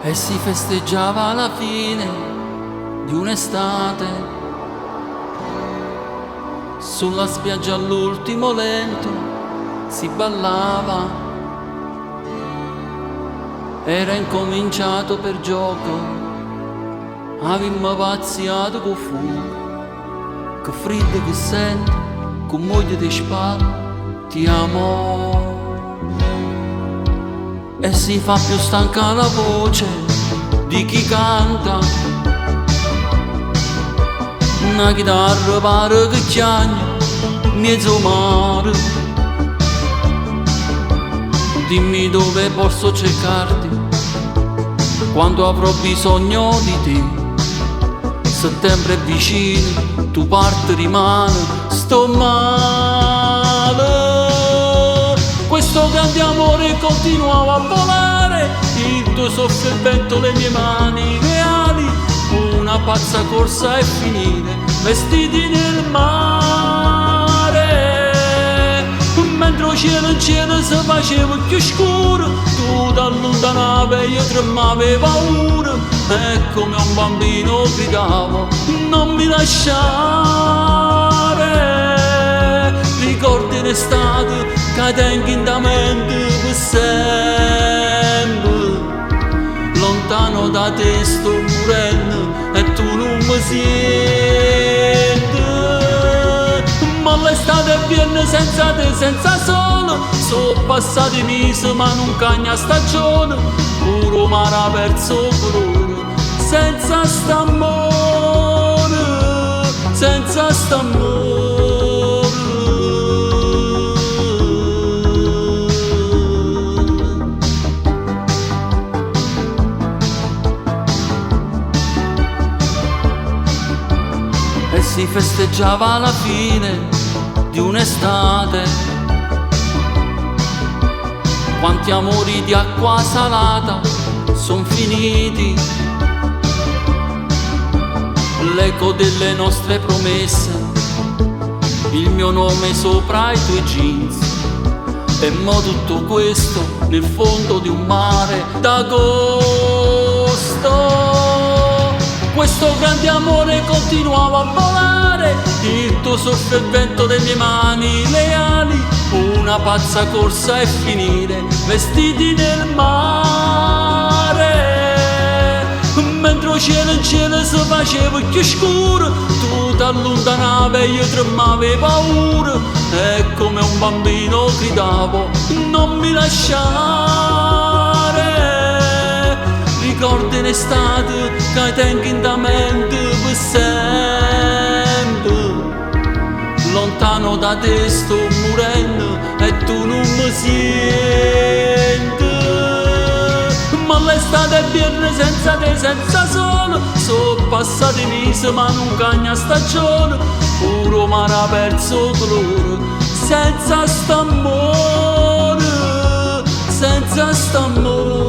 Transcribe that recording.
e si festeggiava la fine di un'estate. Sulla spiaggia all'ultimo lento si ballava, era incominciato per gioco, avemmo pazziato con fuoco, che freddo che sento, con moglie di spalle, ti amo. E si fa più stanca la voce di chi canta, una chitarra pare che chiagna mezzo mare. Dimmi dove posso cercarti quando avrò bisogno di te. Settembre è vicino, tu parti rimane, sto male. Questo grande amore continuava a volare, il tuo soffio il vento, le mie mani reali, una pazza corsa e finire vestiti nel mare. Mentre il cielo si faceva più scuro, tu t'allontanavi, io tremavo paura, e come un bambino gridavo non mi lasciare. Ricordi d'estate che tengo in da mente per sempre, lontano da te sto morendo e tu non mi senti. Ma l'estate viene senza te, senza sole, sono passati mesi ma non cagna stagione, puro mare ha perso colore, senza st'amore, senza st'amore. E si festeggiava la fine di un'estate, quanti amori di acqua salata son finiti, l'eco delle nostre promesse, il mio nome sopra i tuoi jeans, e mo tutto questo nel fondo di un mare d'agosto. Questo grande amore continuava a volare, il tuo soffio e il vento delle mie mani leali, una pazza corsa e finire vestiti nel mare. Mentre il cielo si faceva più scuro, tu t'allontanavi e io tremavo paura, e come un bambino gridavo non mi lasciare. Ricordi l'estate che tengo in da mente per sempre, lontano da te sto morendo e tu non mi senti. Ma l'estate viene senza te, senza sole, sono passati mesi ma non cagna stagione, puro mare ha perso colore, senza st'amore, senza st'amore.